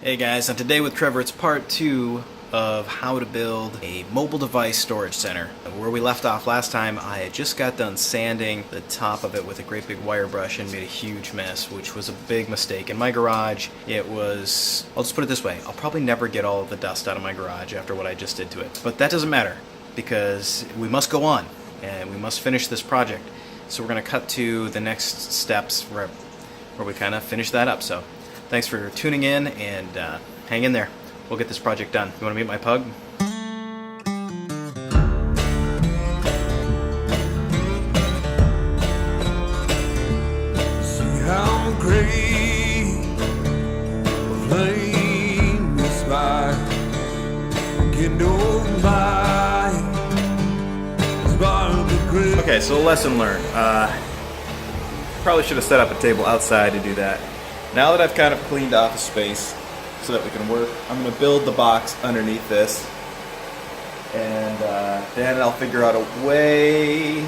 Hey guys, and today with Trevor, it's part 2 of how to build a mobile device storage center. Where we left off last time, I had just got done sanding the top of it with a great big wire brush and made a huge mess, which was a big mistake. In my garage, it was, I'll just put it this way, I'll probably never get all of the dust out of my garage after what I just did to it. But that doesn't matter, because we must go on, and we must finish this project. So we're going to cut to the next steps where we kind of finish that up. So thanks for tuning in, and hang in there. We'll get this project done. You want to meet my pug? See how great a flame is by, kindled by spark of grace. Okay, so lesson learned. Probably should have set up a table outside to do that. Now that I've kind of cleaned off a space so that we can work, I'm going to build the box underneath this, and then I'll figure out a way.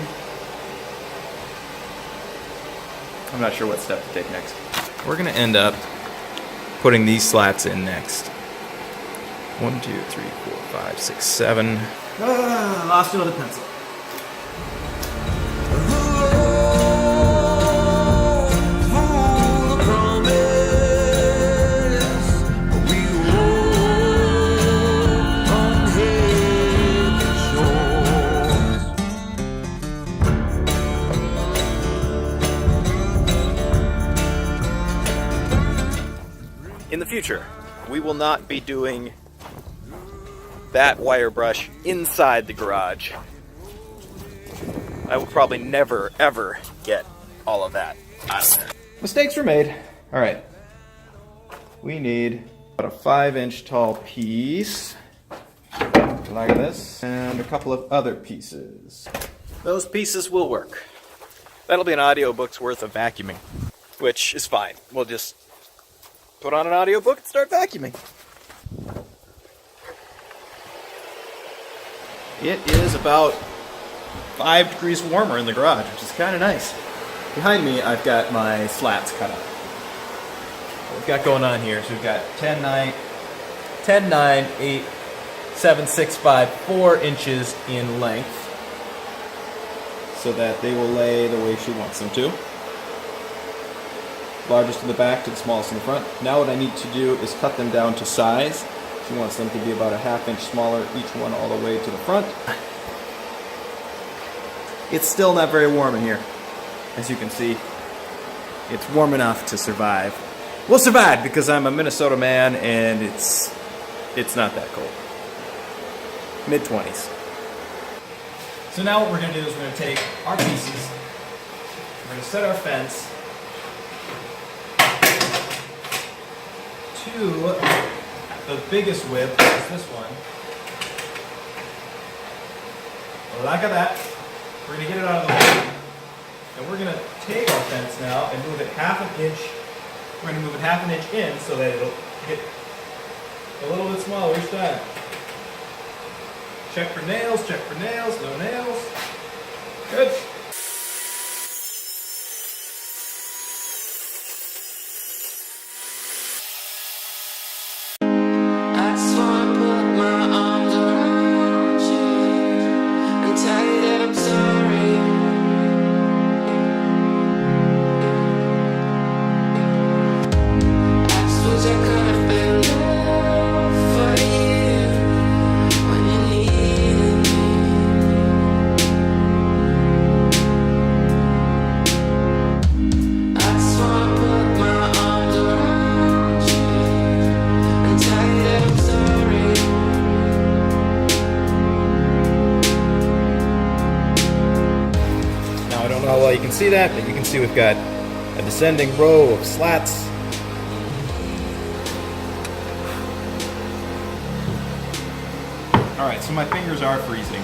I'm not sure what step to take next. We're going to end up putting these slats in next. 1, 2, 3, 4, 5, 6, 7. Lost another pencil. In the future, we will not be doing that wire brush inside the garage. I will probably never, ever get all of that out of there. Mistakes were made. All right. We need about a 5-inch tall piece, like this, and a couple of other pieces. Those pieces will work. That'll be an audiobook's worth of vacuuming, which is fine. We'll just put on an audiobook and start vacuuming. It is about 5 degrees warmer in the garage, which is kind of nice. Behind me, I've got my slats cut out. What we've got going on here is we've got 10, 9, 8, 7, 6, 5, 4 inches in length, so that they will lay the way she wants them to. Largest in the back to the smallest in the front. Now what I need to do is cut them down to size. She wants them to be about a 1/2 inch smaller, each one all the way to the front. It's still not very warm in here. As you can see, it's warm enough to survive. We'll survive because I'm a Minnesota man and it's not that cold. Mid-20s. So now what we're going to do is we're going to take our pieces, we're going to set our fence to the biggest width, which is this one. Like that. We're going to get it out of the way. And we're going to take our fence now and move it 1/2 inch. We're going to move it 1/2 inch in so that it'll get a little bit smaller each time. Check for nails, no nails. Good. Well, you can see that, but you can see we've got a descending row of slats. Alright, so my fingers are freezing.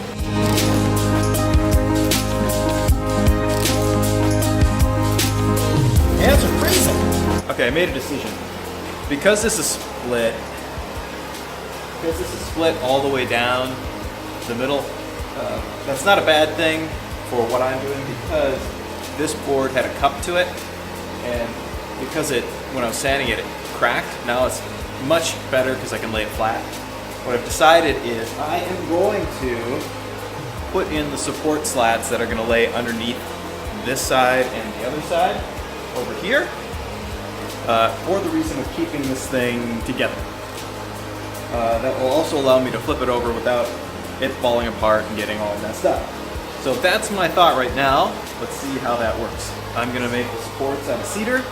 Hands are freezing! Okay, I made a decision. Because this is split all the way down the middle, that's not a bad thing for what I'm doing, because this board had a cup to it, and because when I was sanding it, it cracked. Now it's much better because I can lay it flat. What I've decided is I am going to put in the support slats that are going to lay underneath this side and the other side over here for the reason of keeping this thing together. That will also allow me to flip it over without it falling apart and getting all messed up. So that's my thought right now. Let's see how that works. I'm going to make the supports out of cedar,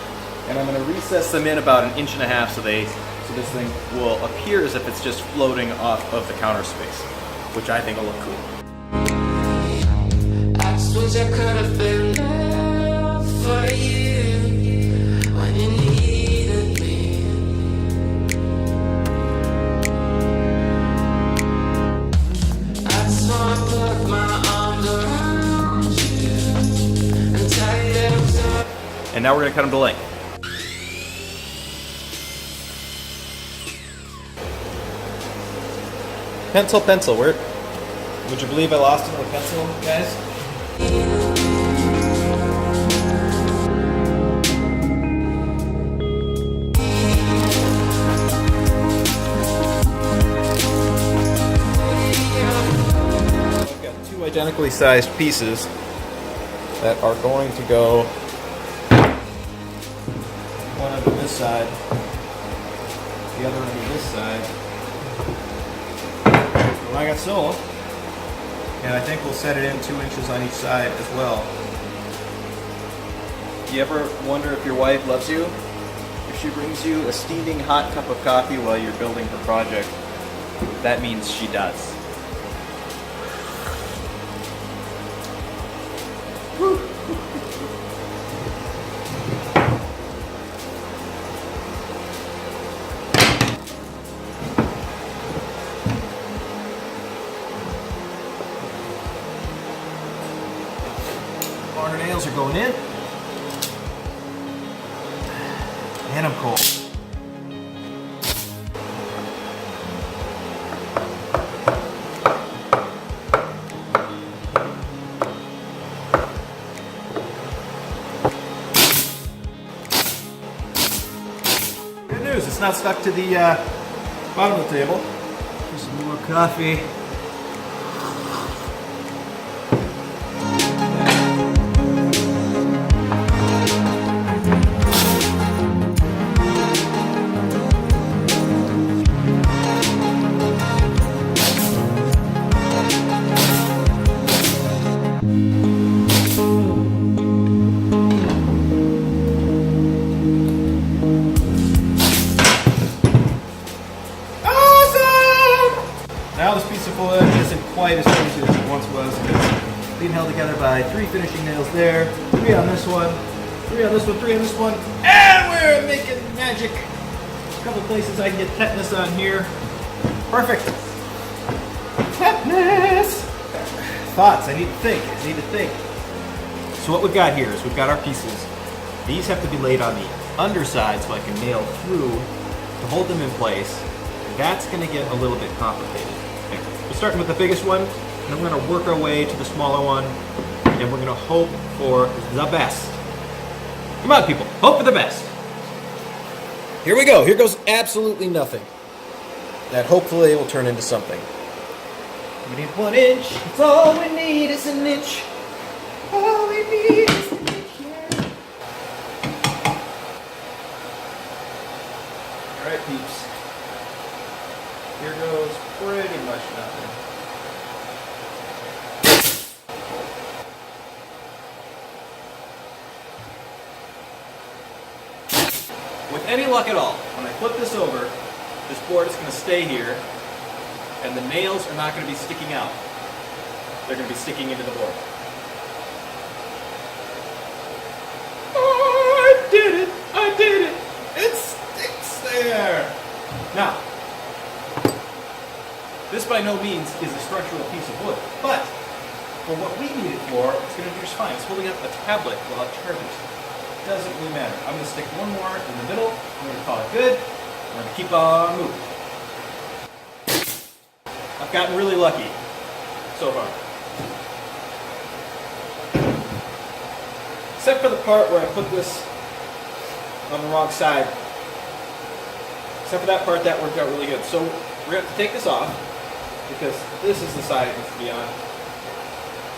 and I'm going to recess them in about 1.5 inches so this thing will appear as if it's just floating off of the counter space, which I think will look cool. I suppose I could have been there for you when you needed me. I just wanna put my arms around you and tell you that I'm sorry. And now we're going to cut them to length. Pencil, where? Would you believe I lost another pencil, guys? I've got two identically sized pieces that are going to go one under this side, the other under this side. Like I so, and I think we'll set it in 2 inches on each side as well. You ever wonder if your wife loves you? If she brings you a steaming hot cup of coffee while you're building her project, that means she does. Corner nails are going in. And I'm cold. Good news, it's not stuck to the bottom of the table. Here's some more coffee. Now this piece of wood isn't quite as crazy as it once was. It's being held together by 3 finishing nails there, 3 on this one, 3 on this one, 3 on this one, and we're making magic. A couple places I can get tetanus on here. Perfect. Tetanus! Thoughts, I need to think. So what we've got here is we've got our pieces. These have to be laid on the underside so I can nail through to hold them in place. That's going to get a little bit complicated. Okay. We're starting with the biggest one, and then we're going to work our way to the smaller one, and we're going to hope for the best. Come on, people, hope for the best. Here we go. Here goes absolutely nothing. That hopefully will turn into something. We need 1 inch. It's all we need is an inch. All we need is an inch. Yeah. All right, peeps. Here goes pretty much nothing. With any luck at all, when I flip this over, this board is going to stay here, and the nails are not going to be sticking out. They're going to be sticking into the board. Oh, I did it! I did it! It sticks there! Now, this by no means is a structural piece of wood, but for what we need it for, it's going to do just fine. It's holding up a tablet while it charges. Doesn't really matter. I'm going to stick one more in the middle. I'm going to call it good. I'm going to keep on moving. I've gotten really lucky so far. Except for the part where I put this on the wrong side. Except for that part, that worked out really good. So we're going to have to take this off because this is the side it needs to be on.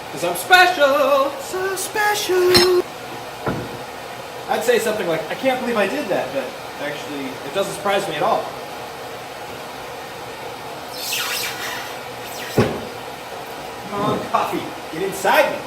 Because I'm special! So special! I'd say something like, I can't believe I did that, but actually, it doesn't surprise me at all. Come on, coffee, get inside me!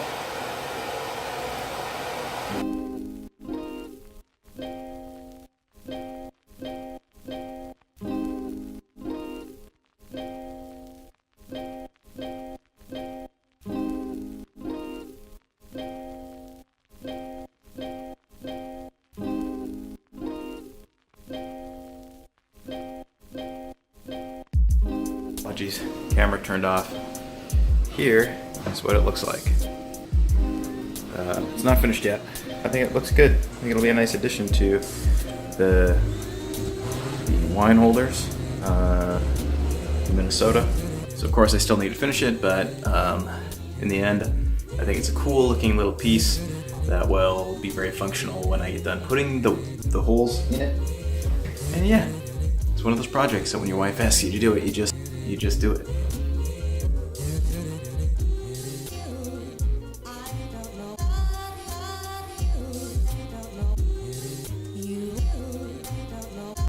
Oh geez, camera turned off. Here is what it looks like. It's not finished yet. I think it looks good. I think it'll be a nice addition to the wine holders in Minnesota. So of course I still need to finish it, but in the end, I think it's a cool looking little piece that will be very functional when I get done putting the holes in it. And yeah, it's one of those projects that when your wife asks you to do it, you just do it.